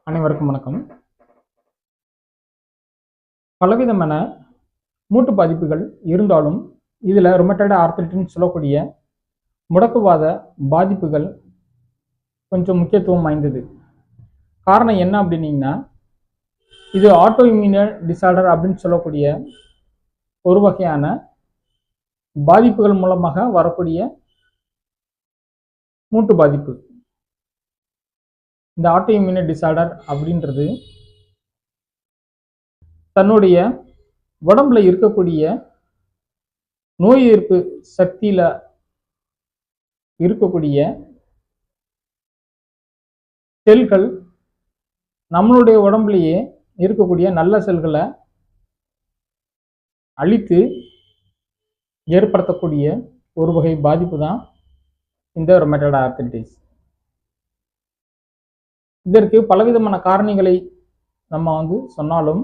அனைவருக்கும் வணக்கம். பலவிதமான மூட்டு பாதிப்புகள் இருந்தாலும் இதில் ருமட்டாய்டு ஆர்த்ரைட்டிஸ்னு சொல்லக்கூடிய முடக்குவாத பாதிப்புகள் கொஞ்சம் முக்கியத்துவம் வாய்ந்தது. காரணம் என்ன அப்படின்னீங்கன்னா, இது ஆட்டோ இம்யூன் டிசார்டர் அப்படின்னு சொல்லக்கூடிய ஒரு வகையான பாதிப்புகள் மூலமாக வரக்கூடிய மூட்டு பாதிப்பு. இந்த ஆட்டோ இம்யூன் டிசார்டர் அப்படின்றது தன்னுடைய உடம்புல இருக்கக்கூடிய நோய் எதிர்ப்பு சக்தியில இருக்கக்கூடிய செல்கள் நம்மளுடைய உடம்புலேயே இருக்கக்கூடிய நல்ல செல்களை அழித்து ஏற்படுத்தக்கூடிய ஒரு வகை பாதிப்பு தான் இந்த ருமட்டாய்டு ஆர்த்ரைட்டிஸ். இதற்கு பலவிதமான காரணிகளை நம்ம சொன்னாலும்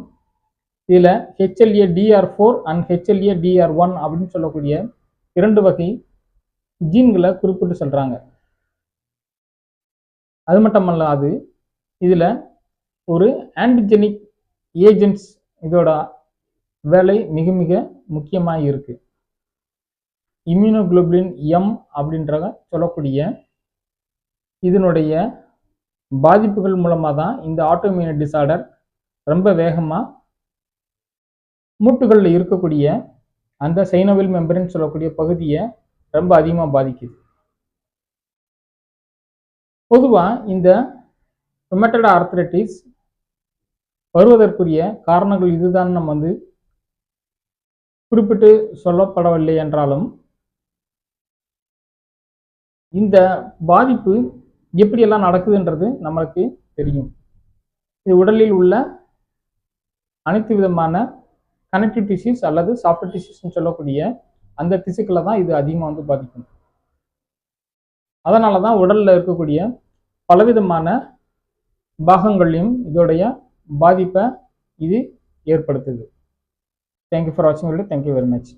இதில் HLA-DR4 அண்ட் HLA-DR1 அப்படின்னு சொல்லக்கூடிய 2 வகை ஜீன்களை குறிப்பிட்டு சொல்கிறாங்க. அது மட்டுமல்லாது இதில் ஒரு ஆன்டிஜெனிக் ஏஜென்ட்ஸ் இதோட வேலை மிக மிக முக்கியமாக இருக்குது. இம்யூனோகுளோபுலின் எம் அப்படின்ற சொல்லக்கூடிய இதனுடைய பாதிப்புகள் மூலமாக தான் இந்த ஆட்டோஇம்யூன் டிசார்டர் ரொம்ப வேகமாக மூட்டுகளில் இருக்கக்கூடிய அந்த சைனோவியல் மெம்பரேன் சொல்லக்கூடிய பகுதியை ரொம்ப அதிகமாக பாதிக்குது. பொதுவாக இந்த ருமட்டாய்டு ஆர்த்ரைட்டிஸ் வருவதற்குரிய காரணங்கள் இதுதான் நம்ம குறிப்பிட்டு சொல்லப்படவில்லை என்றாலும், இந்த பாதிப்பு எப்படியெல்லாம் நடக்குதுன்றது நம்மளுக்கு தெரியும். இது உடலில் உள்ள அனைத்து விதமான கனெக்டிவ் டிஷ்யூஸ் அல்லது சாஃப்ட் டிஷ்யூஸ்ன்னு சொல்லக்கூடிய அந்த திசுக்களை தான் இது அதிகமாக பாதிக்கும். அதனால தான் உடலில் இருக்கக்கூடிய பலவிதமான பாகங்களையும் இதோடைய பாதிப்பை இது ஏற்படுத்துது. தேங்க்யூ ஃபார் வாட்சிங் வீடியோ. Thank you very much.